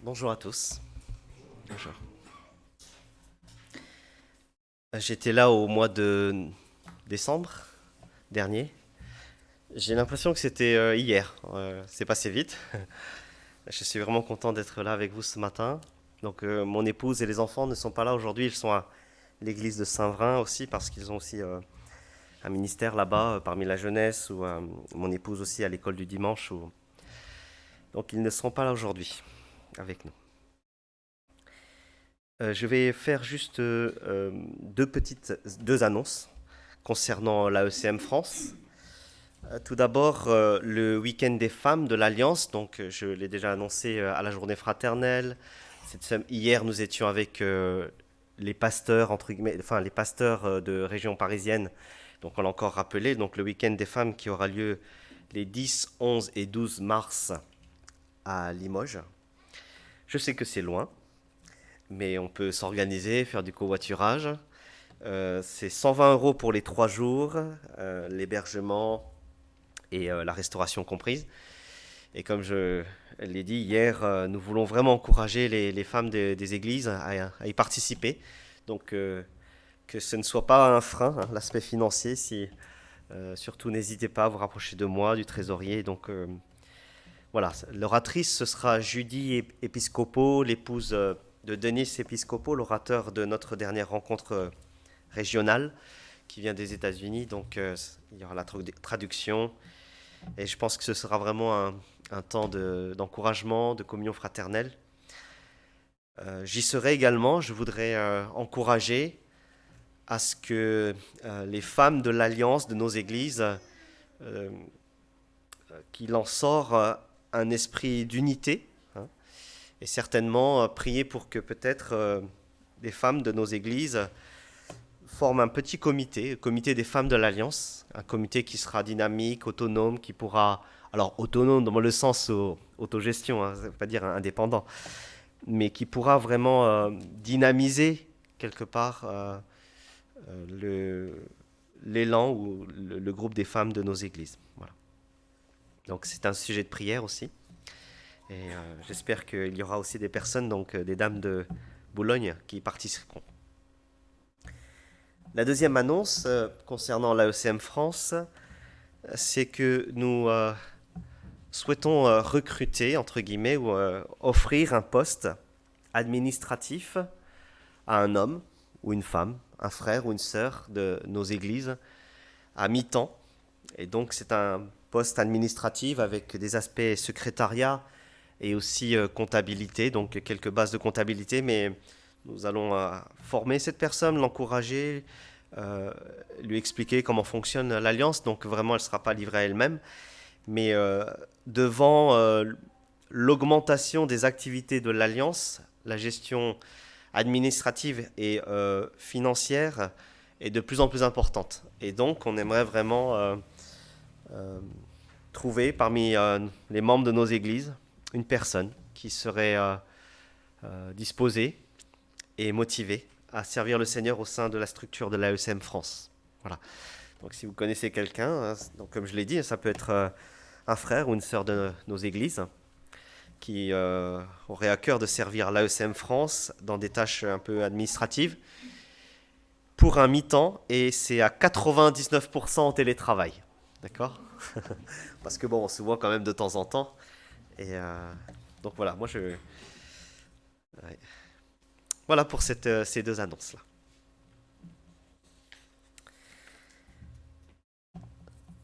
Bonjour à tous. Bonjour. J'étais là au mois de décembre dernier. J'ai l'impression que c'était hier. C'est passé vite. Je suis vraiment content d'être là avec vous ce matin. Donc mon épouse et les enfants ne sont pas là aujourd'hui. Ils sont à l'église de Saint-Vrain aussi parce qu'ils ont aussi un ministère là-bas parmi la jeunesse ou mon épouse aussi à l'école du dimanche. Donc ils ne seront pas là aujourd'hui avec nous. Je vais faire juste deux annonces concernant l'AECM France. Tout d'abord, le week-end des femmes de l'Alliance, donc je l'ai déjà annoncé à la journée fraternelle. Hier, nous étions avec les pasteurs, entre guillemets, enfin les pasteurs de région parisienne, donc on l'a encore rappelé, donc le week-end des femmes qui aura lieu les 10, 11 et 12 mars à Limoges. Je sais que c'est loin, mais on peut s'organiser, faire du covoiturage. C'est 120 euros pour les 3 jours, l'hébergement et la restauration comprise. Et comme je l'ai dit hier, nous voulons vraiment encourager les femmes des églises à y participer. Donc que ce ne soit pas un frein, hein, l'aspect financier. Surtout n'hésitez pas à vous rapprocher de moi, du trésorier. Donc voilà, l'oratrice ce sera Judy Episcopo, l'épouse de Denis Episcopo, l'orateur de notre dernière rencontre régionale qui vient des États-Unis. Donc il y aura la traduction. Et je pense que ce sera vraiment un temps d'encouragement, de communion fraternelle. J'y serai également. Je voudrais encourager à ce que les femmes de l'Alliance de nos églises, qu'il en sort un esprit d'unité, hein, et certainement prier pour que peut-être des femmes de nos églises forment un petit comité, le comité des femmes de l'Alliance, un comité qui sera dynamique, autonome, qui pourra, alors autonome dans le sens autogestion, hein, ça ne veut pas dire indépendant, mais qui pourra vraiment dynamiser quelque part l'élan ou le groupe des femmes de nos églises. Voilà. Donc c'est un sujet de prière aussi. Et j'espère qu'il y aura aussi des personnes, donc des dames de Boulogne, qui y participeront. La deuxième annonce concernant l'AECM France, c'est que nous souhaitons recruter, entre guillemets, ou offrir un poste administratif à un homme ou une femme, un frère ou une sœur de nos églises, à mi-temps. Et donc c'est un poste administratif avec des aspects secrétariat et aussi comptabilité, donc quelques bases de comptabilité, mais nous allons former cette personne, l'encourager, lui expliquer comment fonctionne l'alliance. Donc vraiment, elle ne sera pas livrée à elle-même, mais devant l'augmentation des activités de l'alliance, la gestion administrative et financière est de plus en plus importante. Et donc, on aimerait vraiment trouver parmi les membres de nos églises une personne qui serait disposée et motivée à servir le Seigneur au sein de la structure de l'AECM France. Voilà. Donc si vous connaissez quelqu'un, hein, donc comme je l'ai dit, ça peut être un frère ou une sœur de nos églises qui aurait à cœur de servir l'AECM France dans des tâches un peu administratives pour un mi-temps, et c'est à 99% en télétravail. D'accord? Parce que bon, on se voit quand même de temps en temps. Et donc voilà, moi je... Ouais. Voilà pour ces deux annonces-là.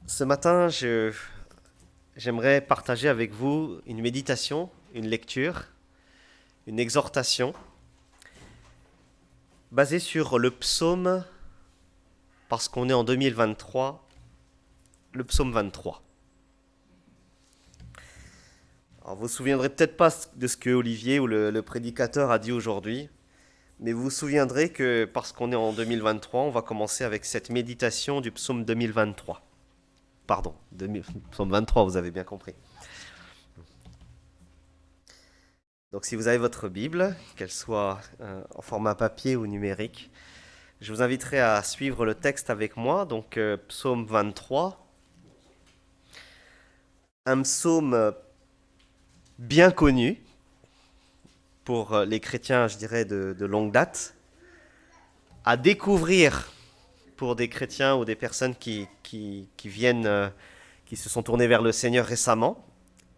Ce matin, j'aimerais partager avec vous une méditation, une lecture, une exhortation basée sur le psaume, parce qu'on est en 2023, le psaume 23. Alors vous vous souviendrez peut-être pas de ce que Olivier ou le prédicateur a dit aujourd'hui, mais vous vous souviendrez que parce qu'on est en 2023, on va commencer avec cette méditation du psaume 2023. Pardon, psaume 23, vous avez bien compris. Donc si vous avez votre Bible, qu'elle soit en format papier ou numérique, je vous inviterai à suivre le texte avec moi. Donc psaume 23, un psaume bien connu, pour les chrétiens, je dirais, de longue date, à découvrir pour des chrétiens ou des personnes qui viennent, qui se sont tournés vers le Seigneur récemment,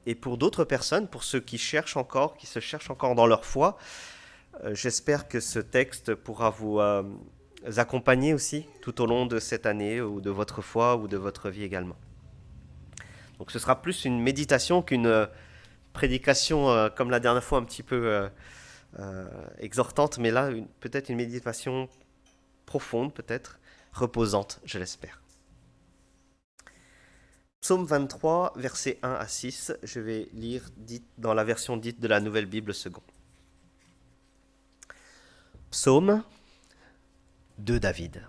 et pour d'autres personnes, pour ceux qui cherchent encore, qui se cherchent encore dans leur foi. J'espère que ce texte pourra vous accompagner aussi tout au long de cette année ou de votre foi ou de votre vie également. Donc ce sera plus une méditation qu'une prédication comme la dernière fois un petit peu exhortante, mais là peut-être une méditation profonde, peut-être reposante, je l'espère. Psaume 23, versets 1 à 6, je vais lire dans la version dite de la Nouvelle Bible seconde. Psaume de David.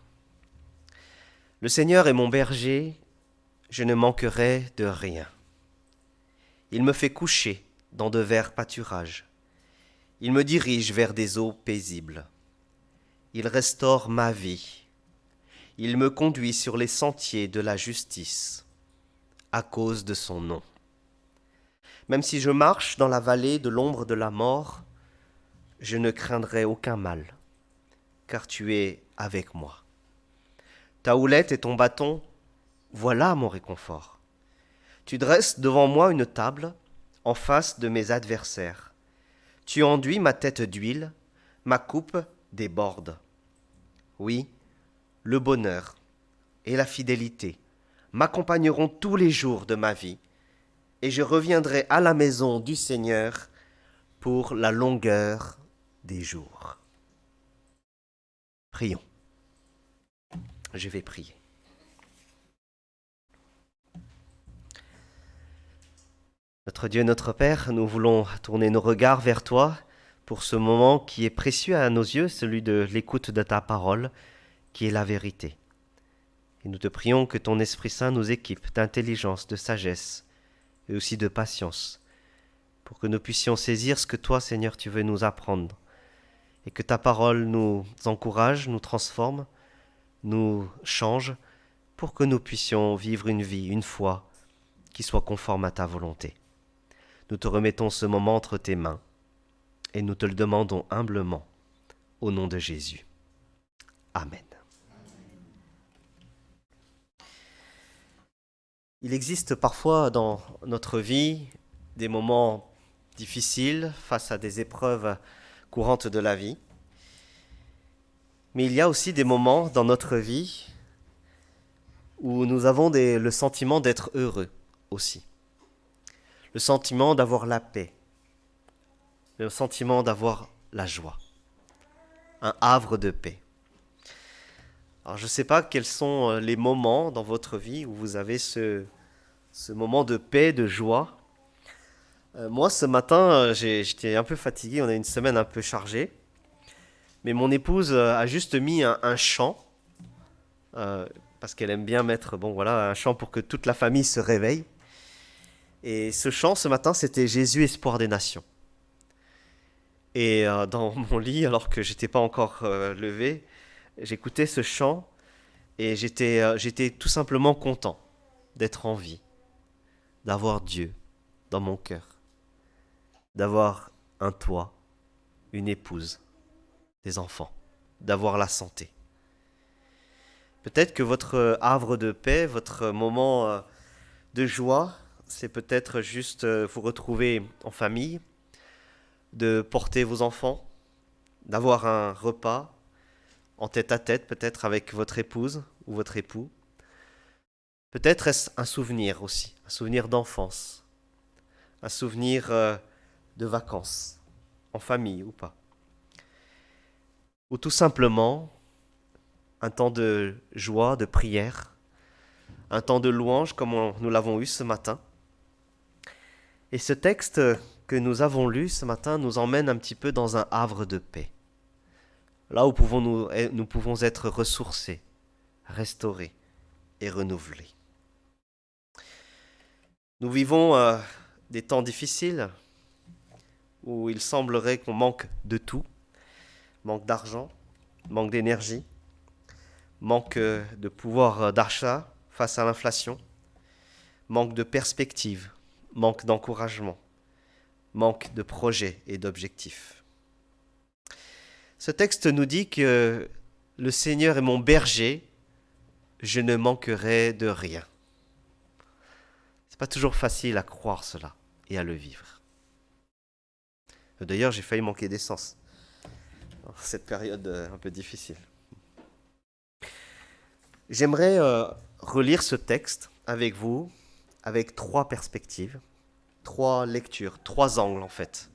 Le Seigneur est mon berger, je ne manquerai de rien. Il me fait coucher dans de verts pâturages. Il me dirige vers des eaux paisibles. Il restaure ma vie. Il me conduit sur les sentiers de la justice, à cause de son nom. Même si je marche dans la vallée de l'ombre de la mort, je ne craindrai aucun mal, car tu es avec moi. Ta houlette et ton bâton, voilà mon réconfort. Tu dresses devant moi une table en face de mes adversaires. Tu enduis ma tête d'huile, ma coupe déborde. Oui, le bonheur et la fidélité m'accompagneront tous les jours de ma vie, et je reviendrai à la maison du Seigneur pour la longueur des jours. Prions. Je vais prier. Notre Dieu, notre Père, nous voulons tourner nos regards vers toi pour ce moment qui est précieux à nos yeux, celui de l'écoute de ta parole, qui est la vérité. Et nous te prions que ton Esprit Saint nous équipe d'intelligence, de sagesse et aussi de patience, pour que nous puissions saisir ce que toi, Seigneur, tu veux nous apprendre, et que ta parole nous encourage, nous transforme, nous change, pour que nous puissions vivre une vie, une foi, qui soit conforme à ta volonté. Nous te remettons ce moment entre tes mains, et nous te le demandons humblement, au nom de Jésus. Amen. Il existe parfois dans notre vie des moments difficiles face à des épreuves courantes de la vie. Mais il y a aussi des moments dans notre vie où nous avons le sentiment d'être heureux aussi. Le sentiment d'avoir la paix. Le sentiment d'avoir la joie. Un havre de paix. Alors je ne sais pas quels sont les moments dans votre vie où vous avez ce moment de paix, de joie. Moi ce matin, j'étais un peu fatigué, on a une semaine un peu chargée. Mais mon épouse a juste mis un chant, parce qu'elle aime bien mettre un chant pour que toute la famille se réveille. Et ce chant ce matin, c'était Jésus, espoir des nations. Et dans mon lit, alors que j'étais pas encore levé, j'écoutais ce chant et j'étais tout simplement content d'être en vie, d'avoir Dieu dans mon cœur, d'avoir un toit, une épouse, des enfants, d'avoir la santé. Peut-être que votre havre de paix, votre moment de joie, c'est peut-être juste vous retrouver en famille, de porter vos enfants, d'avoir un repas en tête-à-tête peut-être avec votre épouse ou votre époux. Peut-être est-ce un souvenir aussi, un souvenir d'enfance, un souvenir de vacances, en famille ou pas. Ou tout simplement un temps de joie, de prière, un temps de louange comme nous l'avons eu ce matin. Et ce texte que nous avons lu ce matin nous emmène un petit peu dans un havre de paix. Là où nous pouvons être ressourcés, restaurés et renouvelés. Nous vivons des temps difficiles où il semblerait qu'on manque de tout, manque d'argent, manque d'énergie, manque de pouvoir d'achat face à l'inflation, manque de perspective, manque d'encouragement, manque de projets et d'objectifs. Ce texte nous dit que le Seigneur est mon berger, je ne manquerai de rien. C'est pas toujours facile à croire cela et à le vivre. D'ailleurs, j'ai failli manquer d'essence dans cette période un peu difficile. J'aimerais relire ce texte avec vous, avec trois perspectives, trois lectures, trois angles en fait.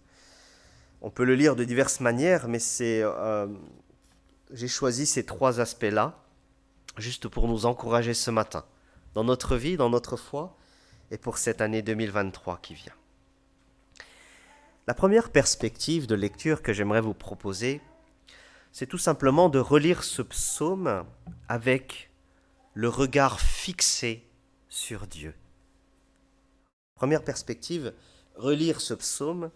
On peut le lire de diverses manières, mais j'ai choisi ces trois aspects-là, juste pour nous encourager ce matin, dans notre vie, dans notre foi, et pour cette année 2023 qui vient. La première perspective de lecture que j'aimerais vous proposer, c'est tout simplement de relire ce psaume avec le regard fixé sur Dieu. Première perspective, relire ce psaume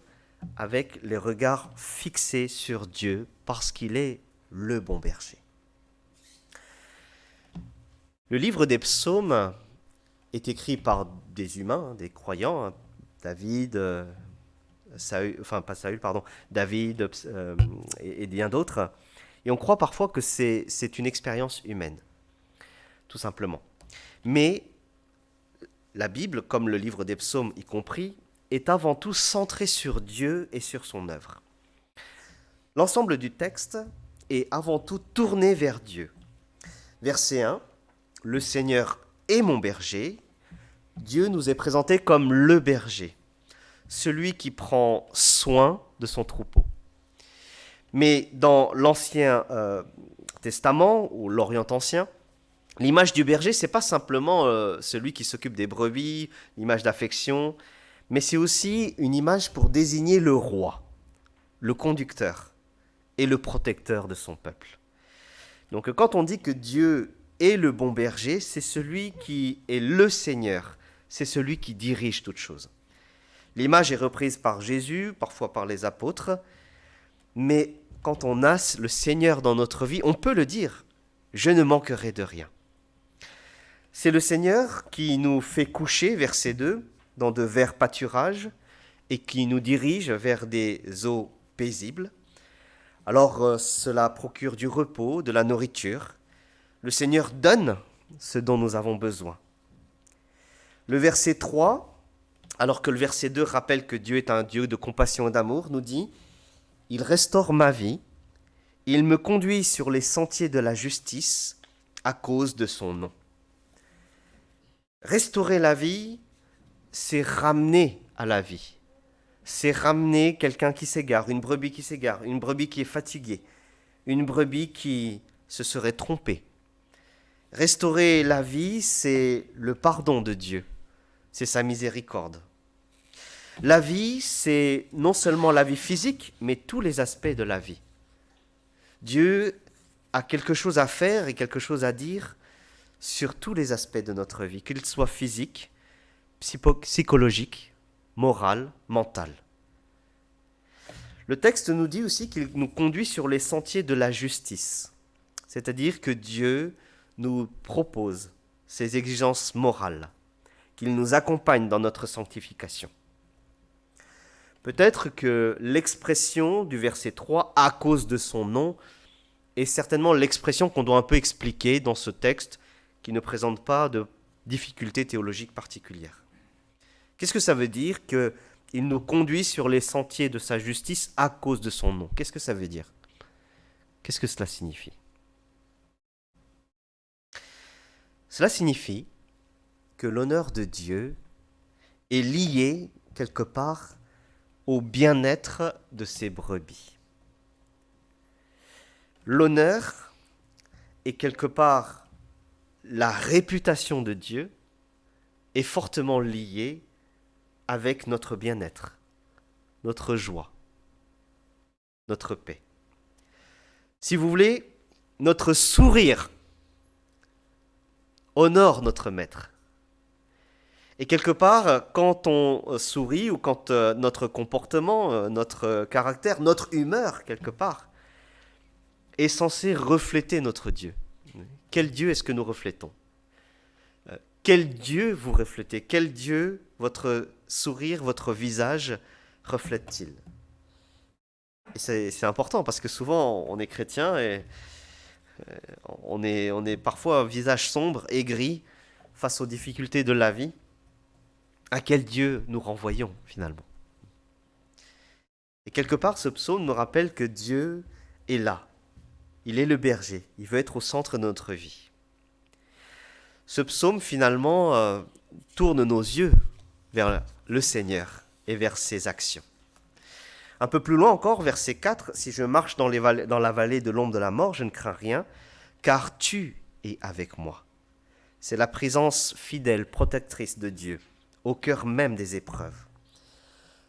avec les regards fixés sur Dieu parce qu'il est le bon berger. Le livre des psaumes est écrit par des humains, des croyants, David, David et bien d'autres. Et on croit parfois que c'est une expérience humaine, tout simplement. Mais la Bible, comme le livre des psaumes y compris, est avant tout centrée sur Dieu et sur son œuvre. L'ensemble du texte est avant tout tourné vers Dieu. Verset 1, « Le Seigneur est mon berger ». Dieu nous est présenté comme le berger, celui qui prend soin de son troupeau. Mais dans l'Ancien Testament, ou l'Orient ancien, l'image du berger, ce n'est pas simplement celui qui s'occupe des brebis, l'image d'affection, mais c'est aussi une image pour désigner le roi, le conducteur et le protecteur de son peuple. Donc quand on dit que Dieu est le bon berger, c'est celui qui est le Seigneur, c'est celui qui dirige toutes choses. L'image est reprise par Jésus, parfois par les apôtres, mais quand on a le Seigneur dans notre vie, on peut le dire, je ne manquerai de rien. C'est le Seigneur qui nous fait coucher, verset 2, dans de verts pâturages et qui nous dirige vers des eaux paisibles. Alors cela procure du repos, de la nourriture. Le Seigneur donne ce dont nous avons besoin. Le verset 3, alors que le verset 2 rappelle que Dieu est un Dieu de compassion et d'amour, nous dit « Il restaure ma vie, il me conduit sur les sentiers de la justice à cause de son nom. » Restaurer la vie, c'est ramener à la vie. C'est ramener quelqu'un qui s'égare, une brebis qui s'égare, une brebis qui est fatiguée, une brebis qui se serait trompée. Restaurer la vie, c'est le pardon de Dieu, c'est sa miséricorde. La vie, c'est non seulement la vie physique, mais tous les aspects de la vie. Dieu a quelque chose à faire et quelque chose à dire sur tous les aspects de notre vie, qu'ils soient physiques, psychologiques, morales, mentales. Le texte nous dit aussi qu'il nous conduit sur les sentiers de la justice, c'est-à-dire que Dieu nous propose ses exigences morales, qu'il nous accompagne dans notre sanctification. Peut-être que l'expression du verset 3, à cause de son nom, est certainement l'expression qu'on doit un peu expliquer dans ce texte qui ne présente pas de difficultés théologiques particulières. Qu'est-ce que ça veut dire qu'il nous conduit sur les sentiers de sa justice à cause de son nom? Qu'est-ce que ça veut dire? Qu'est-ce que cela signifie? Cela signifie que l'honneur de Dieu est lié quelque part au bien-être de ses brebis. L'honneur est quelque part la réputation de Dieu est fortement liée avec notre bien-être, notre joie, notre paix. Si vous voulez, notre sourire honore notre maître. Et quelque part, quand on sourit ou quand notre comportement, notre caractère, notre humeur, quelque part, est censé refléter notre Dieu. Quel Dieu est-ce que nous reflétons? Quel Dieu vous reflétez? Quel Dieu votre sourire, votre visage reflète-t-il? Et c'est important parce que souvent on est chrétien et on est parfois un visage sombre, aigri, face aux difficultés de la vie. À quel Dieu nous renvoyons finalement? Et quelque part, ce psaume nous rappelle que Dieu est là. Il est le berger. Il veut être au centre de notre vie. Ce psaume finalement tourne nos yeux vers le Seigneur et vers ses actions. Un peu plus loin encore, verset 4, « Si je marche dans la vallée de l'ombre de la mort, je ne crains rien, car tu es avec moi. » C'est la présence fidèle, protectrice de Dieu, au cœur même des épreuves.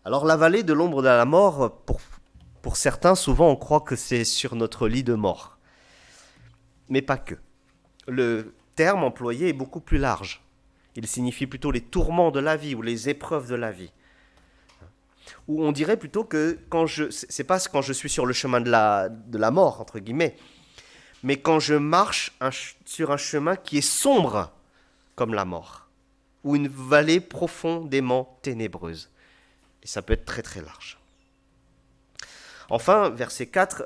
Alors la vallée de l'ombre de la mort, pour certains, souvent on croit que c'est sur notre lit de mort. Mais pas que. Le terme employé est beaucoup plus large. Il signifie plutôt les tourments de la vie ou les épreuves de la vie. Ou on dirait plutôt que c'est pas quand je suis sur le chemin de la mort, entre guillemets, mais quand je marche sur un chemin qui est sombre comme la mort, ou une vallée profondément ténébreuse. Et ça peut être très très large. Enfin, verset 4,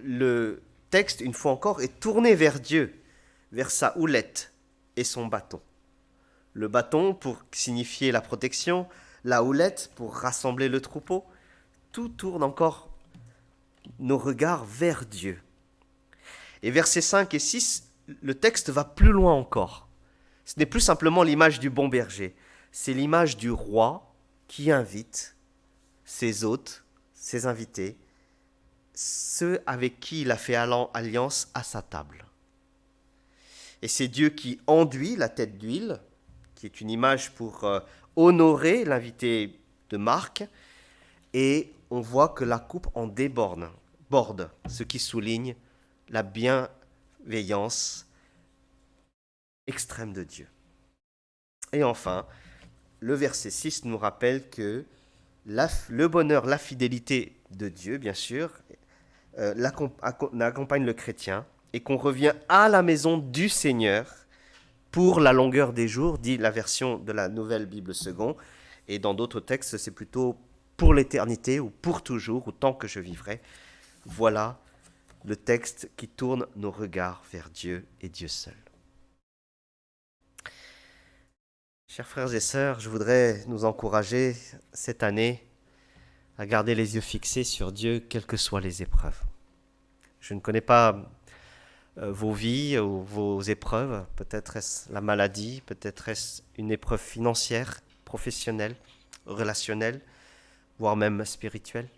le texte, une fois encore, est tourné vers Dieu, vers sa houlette et son bâton. Le bâton pour signifier la protection, la houlette pour rassembler le troupeau. Tout tourne encore nos regards vers Dieu. Et versets 5 et 6, le texte va plus loin encore. Ce n'est plus simplement l'image du bon berger, c'est l'image du roi qui invite ses hôtes, ses invités, ceux avec qui il a fait alliance à sa table. Et c'est Dieu qui enduit la tête d'huile, qui est une image pour honorer l'invité de Marc, et on voit que la coupe en déborde, ce qui souligne la bienveillance extrême de Dieu. Et enfin, le verset 6 nous rappelle que le bonheur, la fidélité de Dieu, bien sûr, accompagne le chrétien et qu'on revient à la maison du Seigneur pour la longueur des jours, dit la version de la Nouvelle Bible Second, et dans d'autres textes, c'est plutôt pour l'éternité ou pour toujours ou tant que je vivrai. Voilà le texte qui tourne nos regards vers Dieu et Dieu seul. Chers frères et sœurs, je voudrais nous encourager cette année à garder les yeux fixés sur Dieu, quelles que soient les épreuves. Je ne connais pas vos vies ou vos épreuves, peut-être est-ce la maladie, peut-être est-ce une épreuve financière, professionnelle, relationnelle, voire même spirituelle.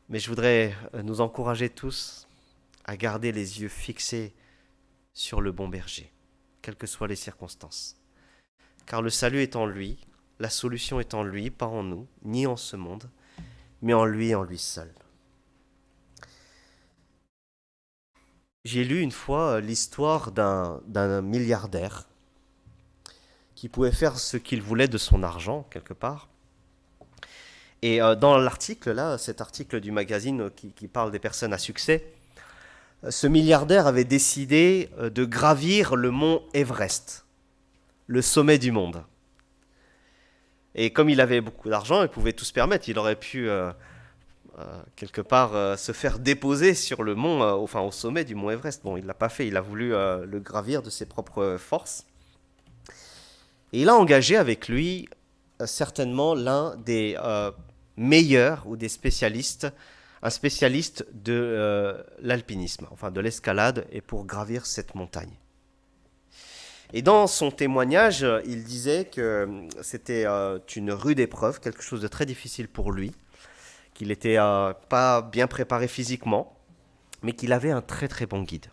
Mais je voudrais nous encourager tous à garder les yeux fixés sur le bon berger, quelles que soient les circonstances. Car le salut est en lui, la solution est en lui, pas en nous, ni en ce monde, mais en lui et en lui seul. J'ai lu une fois l'histoire d'un milliardaire qui pouvait faire ce qu'il voulait de son argent, quelque part. Et dans l'article, là, cet article du magazine qui parle des personnes à succès, ce milliardaire avait décidé de gravir le mont Everest, le sommet du monde. Et comme il avait beaucoup d'argent, il pouvait tout se permettre. Il aurait pu, quelque part, se faire déposer sur le mont, au sommet du mont Everest. Bon, il ne l'a pas fait, il a voulu le gravir de ses propres forces. Et il a engagé avec lui certainement l'un des meilleurs ou des spécialistes, un spécialiste de l'alpinisme, enfin de l'escalade, et pour gravir cette montagne. Et dans son témoignage, il disait que c'était une rude épreuve, quelque chose de très difficile pour lui, qu'il n'était pas bien préparé physiquement, mais qu'il avait un très très bon guide.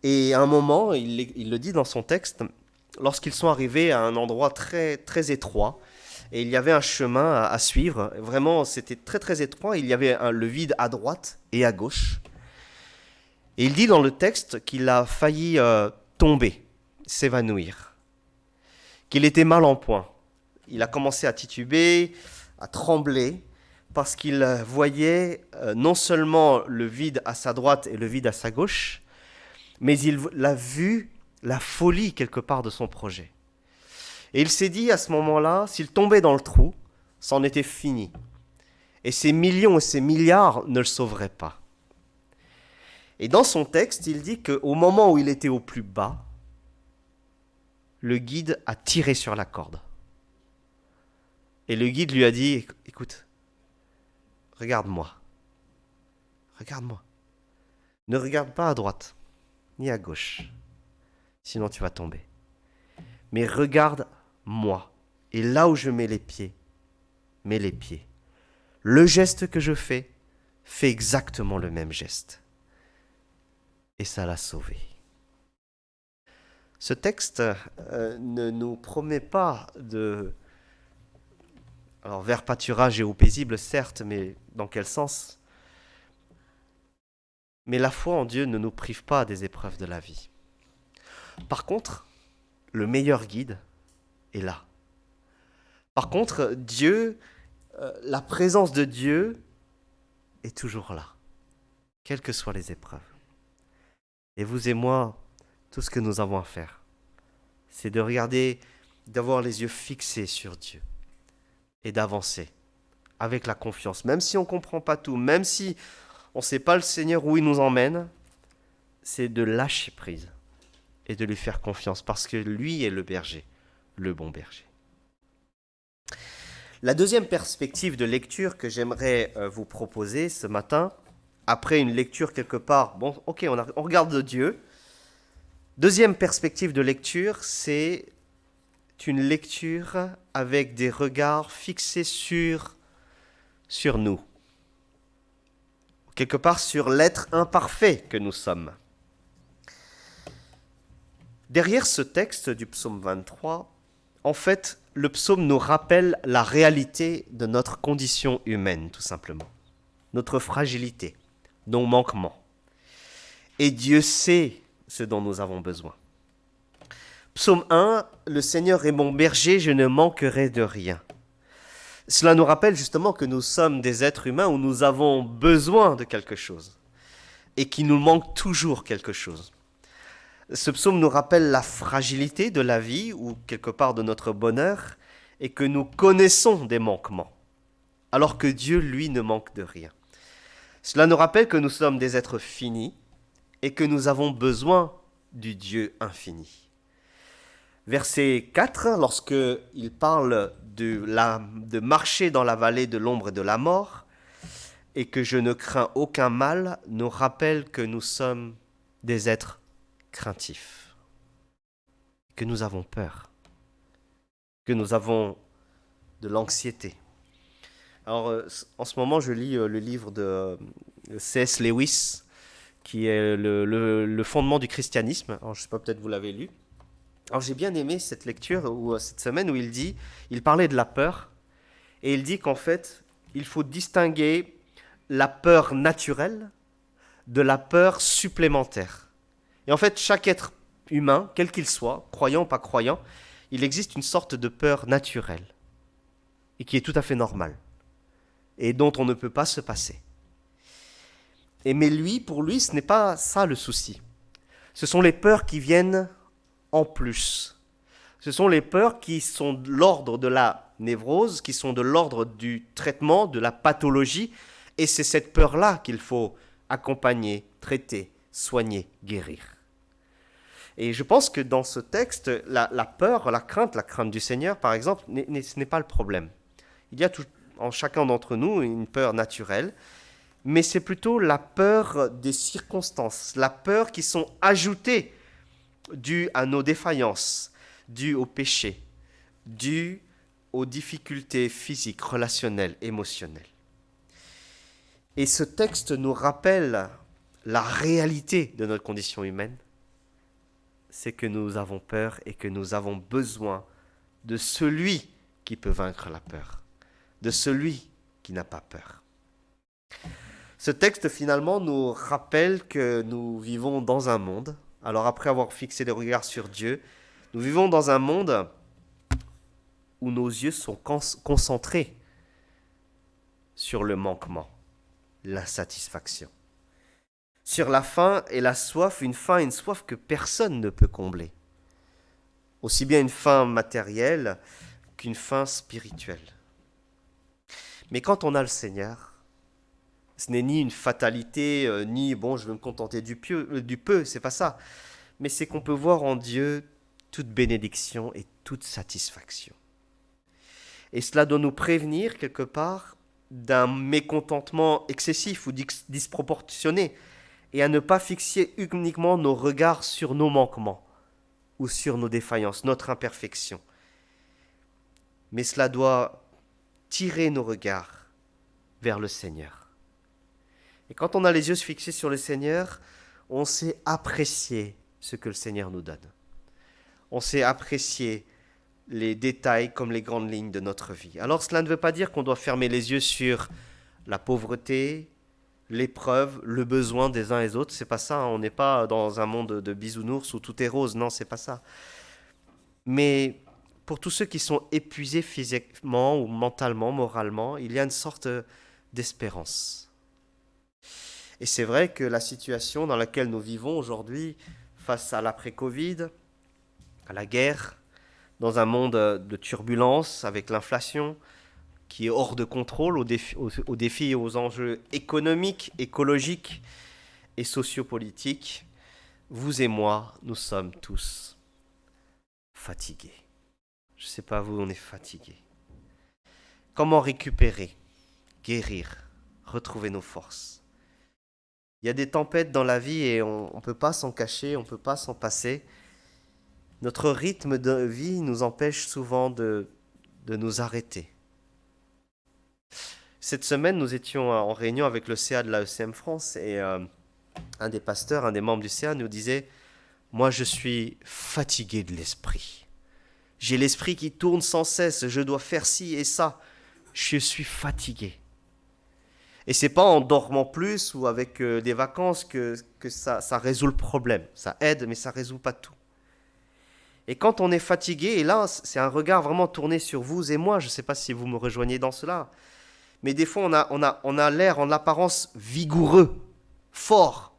Et à un moment, il le dit dans son texte, lorsqu'ils sont arrivés à un endroit très très étroit, et il y avait un chemin à suivre, vraiment c'était très très étroit, il y avait le vide à droite et à gauche. Et il dit dans le texte qu'il a failli tomber, s'évanouir, qu'il était mal en point. Il a commencé à tituber, à trembler, parce qu'il voyait non seulement le vide à sa droite et le vide à sa gauche, mais il a vu la folie quelque part de son projet. Et il s'est dit à ce moment-là, s'il tombait dans le trou, c'en était fini. Et ces millions et ces milliards ne le sauveraient pas. Et dans son texte, il dit qu'au moment où il était au plus bas, le guide a tiré sur la corde. Et le guide lui a dit, écoute, regarde-moi. Regarde-moi. Ne regarde pas à droite, ni à gauche. Sinon tu vas tomber. Mais regarde-moi. Et là où je mets les pieds, mets les pieds. Le geste que je fais exactement le même geste. Et ça l'a sauvé. Ce texte ne nous promet pas de... Alors, vers pâturage et eau paisible, certes, mais dans quel sens? Mais la foi en Dieu ne nous prive pas des épreuves de la vie. Par contre, le meilleur guide est là. Par contre, Dieu, la présence de Dieu est toujours là, quelles que soient les épreuves. Et vous et moi, tout ce que nous avons à faire, c'est de regarder, d'avoir les yeux fixés sur Dieu et d'avancer avec la confiance. Même si on ne comprend pas tout, même si on ne sait pas le Seigneur où il nous emmène, c'est de lâcher prise et de lui faire confiance parce que lui est le berger, le bon berger. La deuxième perspective de lecture que j'aimerais vous proposer ce matin, après une lecture quelque part, bon, ok, on regarde Dieu. Deuxième perspective de lecture, c'est une lecture avec des regards fixés sur nous. Quelque part sur l'être imparfait que nous sommes. Derrière ce texte du psaume 23, en fait, le psaume nous rappelle la réalité de notre condition humaine, tout simplement. Notre fragilité, nos manquements. Et Dieu sait ce dont nous avons besoin. Psaume 1, le Seigneur est mon berger, je ne manquerai de rien. Cela nous rappelle justement que nous sommes des êtres humains où nous avons besoin de quelque chose et qu'il nous manque toujours quelque chose. Ce psaume nous rappelle la fragilité de la vie ou quelque part de notre bonheur et que nous connaissons des manquements, alors que Dieu, lui, ne manque de rien. Cela nous rappelle que nous sommes des êtres finis et que nous avons besoin du Dieu infini. Verset 4, lorsqu'il parle de marcher dans la vallée de l'ombre et de la mort et que je ne crains aucun mal, nous rappelle que nous sommes des êtres craintifs, que nous avons peur, que nous avons de l'anxiété. Alors, en ce moment, je lis le livre de C.S. Lewis, qui est le fondement du christianisme. Alors, je ne sais pas, peut-être vous l'avez lu. Alors, j'ai bien aimé cette lecture, cette semaine, où il parlait de la peur, et il dit qu'en fait, il faut distinguer la peur naturelle de la peur supplémentaire. Et en fait, chaque être humain, quel qu'il soit, croyant ou pas croyant, il existe une sorte de peur naturelle, et qui est tout à fait normale, et dont on ne peut pas se passer. Mais pour lui, ce n'est pas ça le souci. Ce sont les peurs qui viennent en plus. Ce sont les peurs qui sont de l'ordre de la névrose, qui sont de l'ordre du traitement, de la pathologie, et c'est cette peur-là qu'il faut accompagner, traiter, soigner, guérir. Et je pense que dans ce texte, la peur, la crainte du Seigneur, par exemple, ce n'est pas le problème. Il y a en chacun d'entre nous une peur naturelle, mais c'est plutôt la peur des circonstances, la peur qui sont ajoutées dues à nos défaillances, dues au péché, dues aux difficultés physiques, relationnelles, émotionnelles. Et ce texte nous rappelle la réalité de notre condition humaine, c'est que nous avons peur et que nous avons besoin de celui qui peut vaincre la peur, de celui qui n'a pas peur. Ce texte finalement nous rappelle que nous vivons dans un monde, alors après avoir fixé les regards sur Dieu, nous vivons dans un monde où nos yeux sont concentrés sur le manquement, l'insatisfaction. Sur la faim et la soif, une faim et une soif que personne ne peut combler. Aussi bien une faim matérielle qu'une faim spirituelle. Mais quand on a le Seigneur, ce n'est ni une fatalité, ni bon, je vais me contenter du peu, c'est pas ça. Mais c'est qu'on peut voir en Dieu toute bénédiction et toute satisfaction. Et cela doit nous prévenir quelque part d'un mécontentement excessif ou disproportionné et à ne pas fixer uniquement nos regards sur nos manquements ou sur nos défaillances, notre imperfection. Mais cela doit tirer nos regards vers le Seigneur. Et quand on a les yeux fixés sur le Seigneur, on sait apprécier ce que le Seigneur nous donne. On sait apprécier les détails comme les grandes lignes de notre vie. Alors cela ne veut pas dire qu'on doit fermer les yeux sur la pauvreté, l'épreuve, le besoin des uns et des autres. C'est pas ça, hein. On n'est pas dans un monde de bisounours où tout est rose. Non, c'est pas ça. Mais pour tous ceux qui sont épuisés physiquement ou mentalement, moralement, il y a une sorte d'espérance. Et c'est vrai que la situation dans laquelle nous vivons aujourd'hui, face à l'après-Covid, à la guerre, dans un monde de turbulence avec l'inflation qui est hors de contrôle, aux défis et aux enjeux économiques, écologiques et sociopolitiques, vous et moi, nous sommes tous fatigués. Je ne sais pas vous, on est fatigués. Comment récupérer, guérir, retrouver nos forces? Il y a des tempêtes dans la vie et on ne peut pas s'en cacher, on ne peut pas s'en passer. Notre rythme de vie nous empêche souvent de nous arrêter. Cette semaine, nous étions en réunion avec le CA de l'AECM France et un des pasteurs, un des membres du CA nous disait « Moi, je suis fatigué de l'esprit. J'ai l'esprit qui tourne sans cesse, je dois faire ci et ça. Je suis fatigué. » Et c'est pas en dormant plus ou avec des vacances que ça résout le problème. Ça aide, mais ça résout pas tout. Et quand on est fatigué, et là, c'est un regard vraiment tourné sur vous et moi, je ne sais pas si vous me rejoignez dans cela, mais des fois, on a l'air en apparence vigoureux, fort.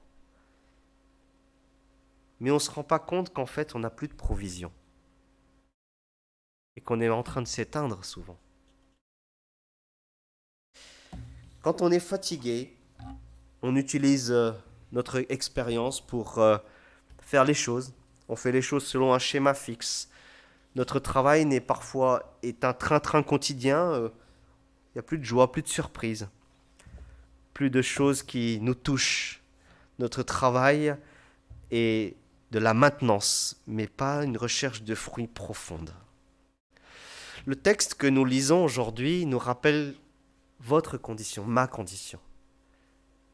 Mais on ne se rend pas compte qu'en fait, on n'a plus de provision. Et qu'on est en train de s'éteindre souvent. Quand on est fatigué, on utilise notre expérience pour faire les choses. On fait les choses selon un schéma fixe. Notre travail est un train-train quotidien. Il n'y a plus de joie, plus de surprise, plus de choses qui nous touchent. Notre travail est de la maintenance, mais pas une recherche de fruits profonde. Le texte que nous lisons aujourd'hui nous rappelle votre condition, ma condition.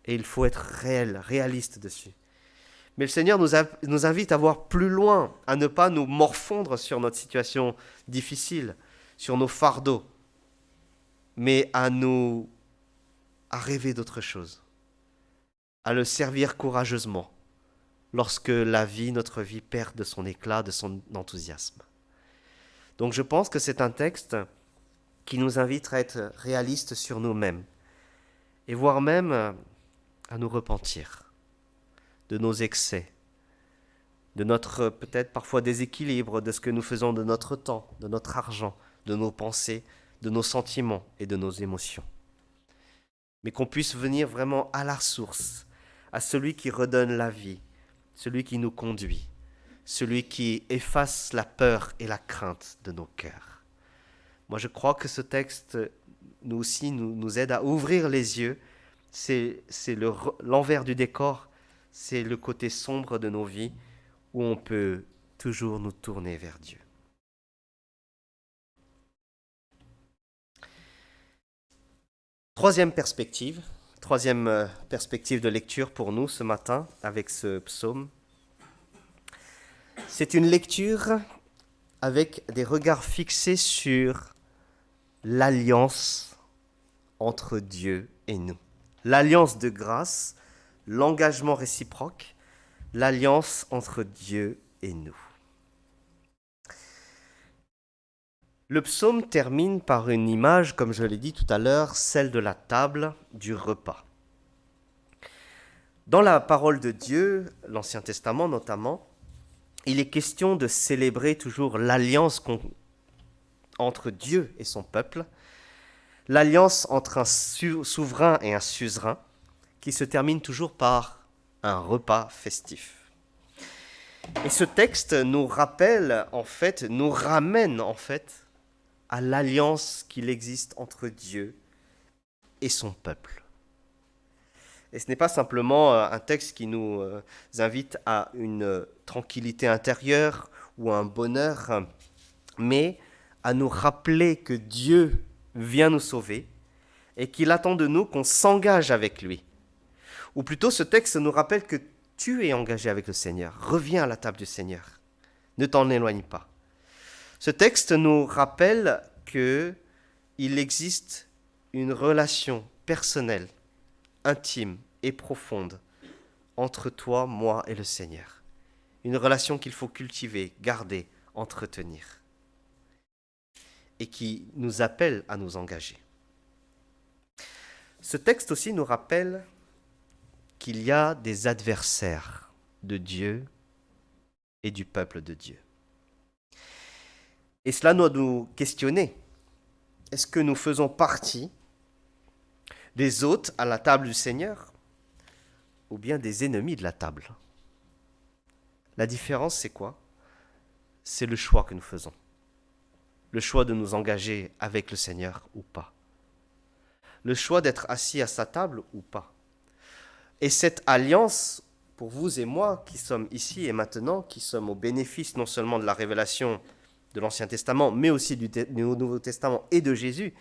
Et il faut être réaliste dessus. Mais le Seigneur nous invite à voir plus loin, à ne pas nous morfondre sur notre situation difficile, sur nos fardeaux, mais à rêver d'autre chose, à le servir courageusement lorsque notre vie perd de son éclat, de son enthousiasme. Donc je pense que c'est un texte qui nous invite à être réalistes sur nous-mêmes et voire même à nous repentir de nos excès, de notre peut-être parfois déséquilibre, de ce que nous faisons de notre temps, de notre argent, de nos pensées, de nos sentiments et de nos émotions. Mais qu'on puisse venir vraiment à la source, à celui qui redonne la vie, celui qui nous conduit, celui qui efface la peur et la crainte de nos cœurs. Moi, je crois que ce texte, nous aussi, nous aide à ouvrir les yeux. C'est l'envers du décor, c'est le côté sombre de nos vies où on peut toujours nous tourner vers Dieu. Troisième perspective de lecture pour nous ce matin avec ce psaume. C'est une lecture avec des regards fixés sur l'alliance entre Dieu et nous. L'alliance de grâce, l'engagement réciproque, l'alliance entre Dieu et nous. Le psaume termine par une image, comme je l'ai dit tout à l'heure, celle de la table du repas. Dans la parole de Dieu, l'Ancien Testament notamment, il est question de célébrer toujours l'alliance entre Dieu et son peuple, l'alliance entre un souverain et un suzerain qui se termine toujours par un repas festif. Et ce texte nous rappelle, nous ramène à l'alliance qu'il existe entre Dieu et son peuple. Et ce n'est pas simplement un texte qui nous invite à une tranquillité intérieure ou à un bonheur, mais à nous rappeler que Dieu vient nous sauver et qu'il attend de nous qu'on s'engage avec lui. Ou plutôt, ce texte nous rappelle que tu es engagé avec le Seigneur. Reviens à la table du Seigneur. Ne t'en éloigne pas. Ce texte nous rappelle qu'il existe une relation personnelle, intime et profonde entre toi, moi et le Seigneur. Une relation qu'il faut cultiver, garder, entretenir. Et qui nous appelle à nous engager. Ce texte aussi nous rappelle qu'il y a des adversaires de Dieu et du peuple de Dieu. Et cela doit nous questionner. Est-ce que nous faisons partie des hôtes à la table du Seigneur ou bien des ennemis de la table? La différence, c'est quoi? C'est le choix que nous faisons. Le choix de nous engager avec le Seigneur ou pas. Le choix d'être assis à sa table ou pas. Et cette alliance, pour vous et moi qui sommes ici et maintenant, qui sommes au bénéfice non seulement de la révélation de l'Ancien Testament, mais aussi du Nouveau Testament et de Jésus,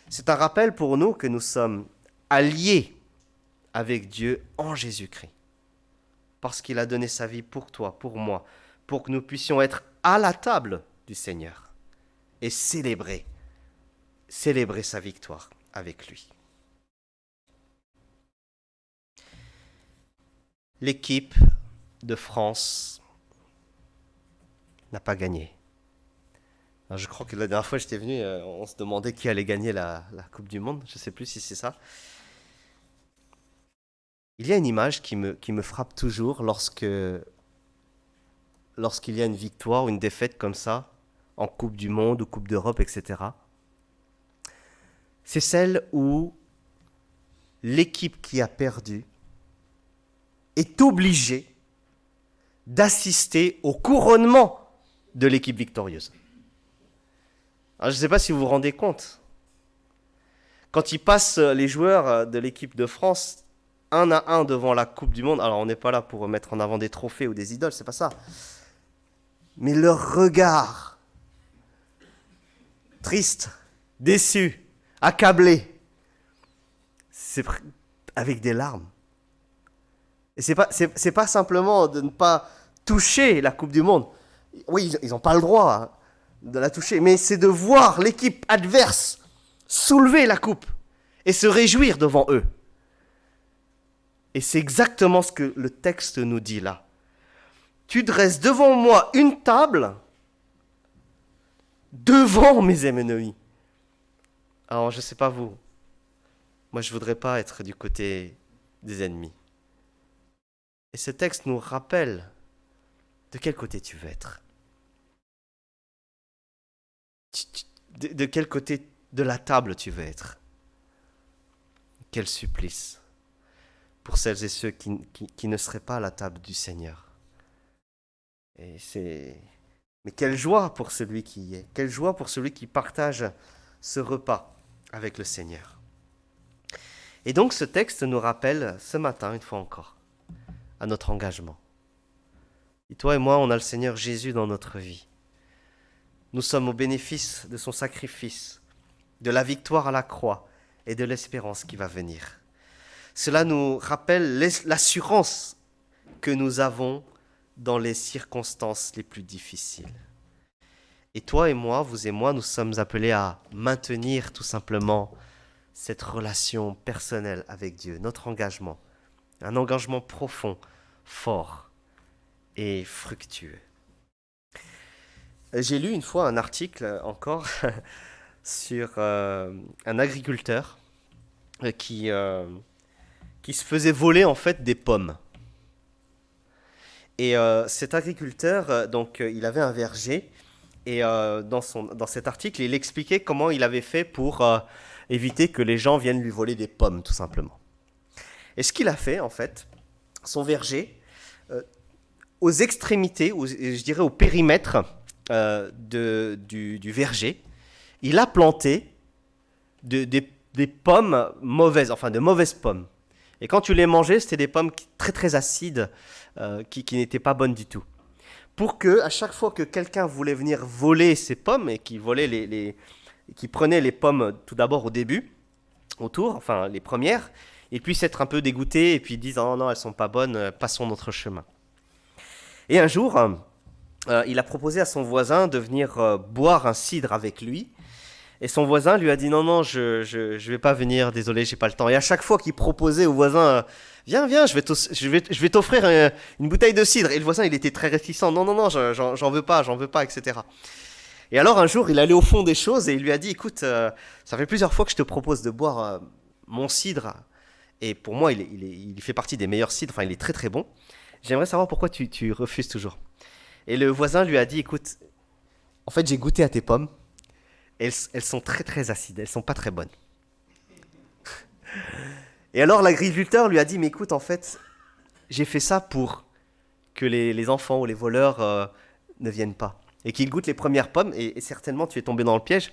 c'est un rappel pour nous que nous sommes alliés avec Dieu en Jésus-Christ. Parce qu'il a donné sa vie pour toi, pour moi, pour que nous puissions être à la table du Seigneur et célébrer sa victoire avec lui. L'équipe de France n'a pas gagné. Alors, je crois que la dernière fois que j'étais venu, on se demandait qui allait gagner la Coupe du Monde. Je ne sais plus si c'est ça. Il y a une image qui me frappe toujours lorsqu'il y a une victoire ou une défaite comme ça, en Coupe du Monde ou Coupe d'Europe, etc. C'est celle où l'équipe qui a perdu est obligée d'assister au couronnement de l'équipe victorieuse. Alors, je ne sais pas si vous vous rendez compte. Quand ils passent les joueurs de l'équipe de France un à un devant la Coupe du Monde, alors on n'est pas là pour mettre en avant des trophées ou des idoles, c'est pas ça. Mais leur regard, triste, déçu, accablé, c'est avec des larmes. Et c'est pas simplement de ne pas toucher la Coupe du Monde. Oui, ils n'ont pas le droit de la toucher, mais c'est de voir l'équipe adverse soulever la coupe et se réjouir devant eux. Et c'est exactement ce que le texte nous dit là. Tu dresses devant moi une table devant mes ennemis. Alors, je ne sais pas vous. Moi, je ne voudrais pas être du côté des ennemis. Et ce texte nous rappelle de quel côté tu veux être. De quel côté de la table tu veux être. Quel supplice pour celles et ceux qui ne seraient pas à la table du Seigneur. Mais quelle joie pour celui qui y est. Quelle joie pour celui qui partage ce repas avec le Seigneur. Et donc ce texte nous rappelle ce matin, une fois encore, à notre engagement. Et toi et moi, on a le Seigneur Jésus dans notre vie. Nous sommes au bénéfice de son sacrifice, de la victoire à la croix et de l'espérance qui va venir. Cela nous rappelle l'assurance que nous avons dans les circonstances les plus difficiles. Et toi et moi, vous et moi, nous sommes appelés à maintenir tout simplement cette relation personnelle avec Dieu, notre engagement, un engagement profond, fort et fructueux. J'ai lu une fois un article encore sur un agriculteur qui se faisait voler en fait des pommes. Et cet agriculteur, il avait un verger et dans cet article, il expliquait comment il avait fait pour éviter que les gens viennent lui voler des pommes, tout simplement. Et ce qu'il a fait, en fait, son verger, aux extrémités, je dirais au périmètre du verger, il a planté des pommes mauvaises, enfin de mauvaises pommes. Et quand tu les mangeais, c'était des pommes très très acides, qui n'étaient pas bonnes du tout. Pour que, à chaque fois que quelqu'un voulait venir voler ces pommes, et qui qui prenait les pommes tout d'abord au début, autour, enfin les premières, il puisse être un peu dégoûté et puis disent oh non, elles sont pas bonnes, passons notre chemin. Et un jour, il a proposé à son voisin de venir boire un cidre avec lui. Et son voisin lui a dit non, non, je vais pas venir, désolé, j'ai pas le temps. Et à chaque fois qu'il proposait au voisin, viens, je vais t'offrir une bouteille de cidre. Et le voisin, il était très réticent, non, non, non, j'en veux pas, etc. Et alors un jour, il allait au fond des choses et il lui a dit, écoute, ça fait plusieurs fois que je te propose de boire mon cidre. Et pour moi, il fait partie des meilleurs cidres, enfin, il est très très bon. J'aimerais savoir pourquoi tu refuses toujours. Et le voisin lui a dit, écoute, en fait, j'ai goûté à tes pommes. Elles sont très très acides, elles sont pas très bonnes. Et alors l'agriculteur lui a dit, mais écoute, en fait, j'ai fait ça pour que les enfants ou les voleurs ne viennent pas. Et qu'ils goûtent les premières pommes, et certainement tu es tombé dans le piège,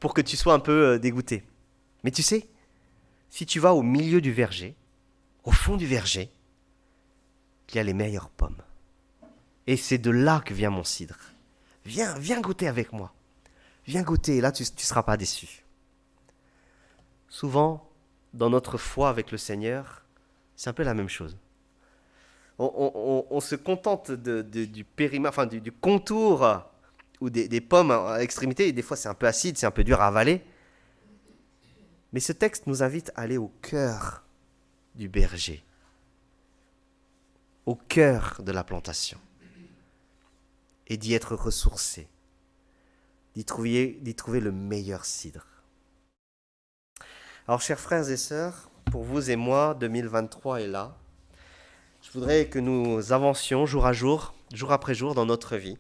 pour que tu sois un peu dégoûté. Mais tu sais, si tu vas au milieu du verger, au fond du verger, il y a les meilleures pommes. Et c'est de là que vient mon cidre. Viens goûter avec moi. Viens goûter, et là tu ne seras pas déçu. Souvent, dans notre foi avec le Seigneur, c'est un peu la même chose. On se contente du périmètre, enfin du contour ou des pommes à l'extrémité, et des fois c'est un peu acide, c'est un peu dur à avaler. Mais ce texte nous invite à aller au cœur du berger, au cœur de la plantation, et d'y être ressourcé. D'y trouver le meilleur cidre. Alors, chers frères et sœurs, pour vous et moi, 2023 est là. Je voudrais que nous avancions jour après jour dans notre vie,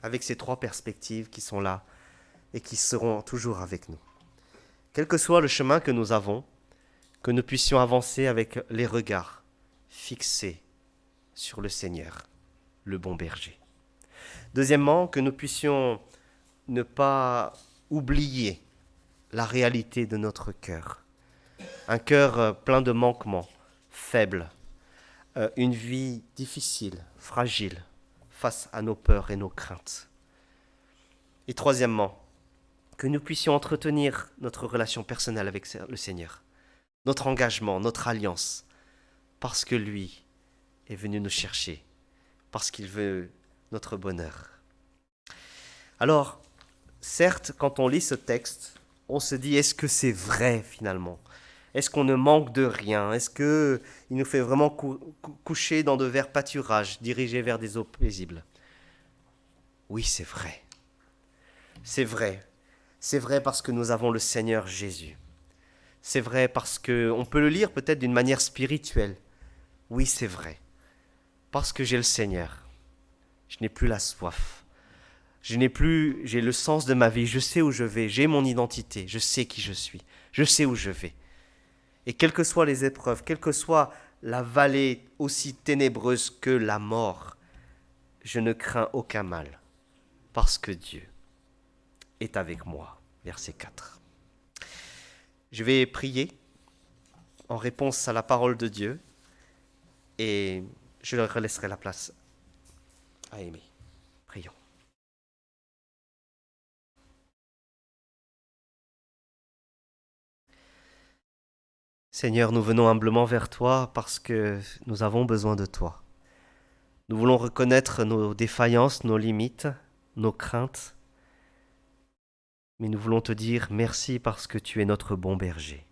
avec ces trois perspectives qui sont là et qui seront toujours avec nous. Quel que soit le chemin que nous avons, que nous puissions avancer avec les regards fixés sur le Seigneur, le bon berger. Deuxièmement, que nous puissions ne pas oublier la réalité de notre cœur. Un cœur plein de manquements, faible, une vie difficile, fragile, face à nos peurs et nos craintes. Et troisièmement, que nous puissions entretenir notre relation personnelle avec le Seigneur, notre engagement, notre alliance, parce que lui est venu nous chercher, parce qu'il veut notre bonheur. Alors, certes, quand on lit ce texte, on se dit, est-ce que c'est vrai finalement ? Est-ce qu'on ne manque de rien ? Est-ce qu'il nous fait vraiment coucher dans de verts pâturages, dirigés vers des eaux paisibles ? Oui, c'est vrai. C'est vrai. C'est vrai parce que nous avons le Seigneur Jésus. C'est vrai parce qu'on peut le lire peut-être d'une manière spirituelle. Oui, c'est vrai. Parce que j'ai le Seigneur, je n'ai plus la soif. J'ai le sens de ma vie, je sais où je vais, j'ai mon identité, je sais qui je suis, je sais où je vais. Et quelles que soient les épreuves, quelle que soit la vallée aussi ténébreuse que la mort, je ne crains aucun mal, parce que Dieu est avec moi. Verset 4. Je vais prier en réponse à la parole de Dieu, et je leur laisserai la place à aimer. Prions. Seigneur, nous venons humblement vers toi parce que nous avons besoin de toi. Nous voulons reconnaître nos défaillances, nos limites, nos craintes, mais nous voulons te dire merci parce que tu es notre bon berger,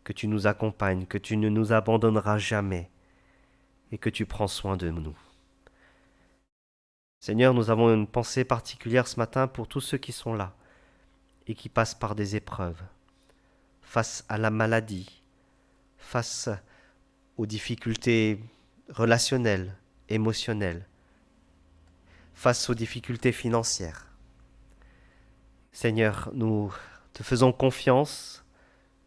que tu nous accompagnes, que tu ne nous abandonneras jamais et que tu prends soin de nous. Seigneur, nous avons une pensée particulière ce matin pour tous ceux qui sont là et qui passent par des épreuves, face à la maladie, face aux difficultés relationnelles, émotionnelles, face aux difficultés financières. Seigneur, nous te faisons confiance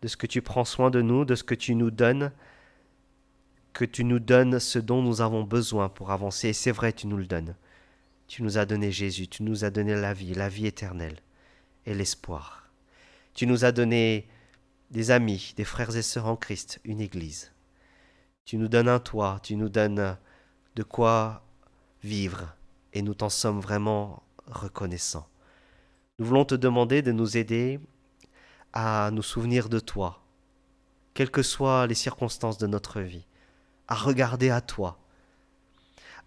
de ce que tu prends soin de nous, de ce que tu nous donnes, que tu nous donnes ce dont nous avons besoin pour avancer. Et c'est vrai, tu nous le donnes. Tu nous as donné Jésus, tu nous as donné la vie éternelle et l'espoir. Tu nous as donné des amis, des frères et sœurs en Christ, une église. Tu nous donnes un toit, tu nous donnes de quoi vivre et nous t'en sommes vraiment reconnaissants. Nous voulons te demander de nous aider à nous souvenir de toi, quelles que soient les circonstances de notre vie, à regarder à toi,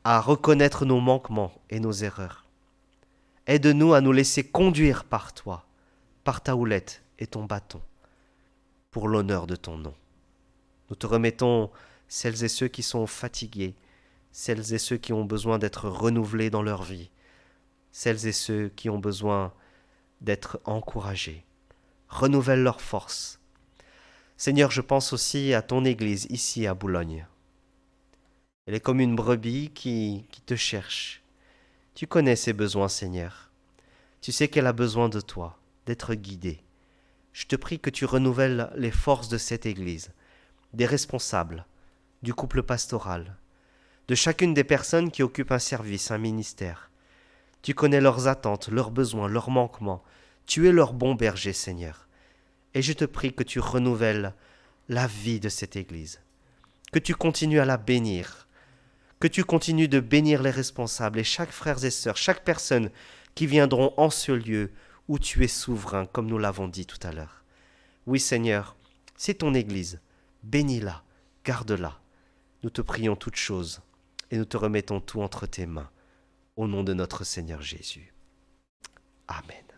à reconnaître nos manquements et nos erreurs. Aide-nous à nous laisser conduire par toi, par ta houlette et ton bâton, pour l'honneur de ton nom. Nous te remettons celles et ceux qui sont fatigués, celles et ceux qui ont besoin d'être renouvelés dans leur vie, celles et ceux qui ont besoin d'être encouragés. Renouvelle leur force. Seigneur, je pense aussi à ton Église ici à Boulogne. Elle est comme une brebis qui te cherche. Tu connais ses besoins, Seigneur. Tu sais qu'elle a besoin de toi, d'être guidée. Je te prie que tu renouvelles les forces de cette Église, des responsables, du couple pastoral, de chacune des personnes qui occupent un service, un ministère. Tu connais leurs attentes, leurs besoins, leurs manquements. Tu es leur bon berger, Seigneur. Et je te prie que tu renouvelles la vie de cette Église, que tu continues à la bénir, que tu continues de bénir les responsables et chaque frère et sœur, chaque personne qui viendront en ce lieu où tu es souverain, comme nous l'avons dit tout à l'heure. Oui, Seigneur, c'est ton Église. Bénis-la, garde-la. Nous te prions toutes choses et nous te remettons tout entre tes mains. Au nom de notre Seigneur Jésus. Amen.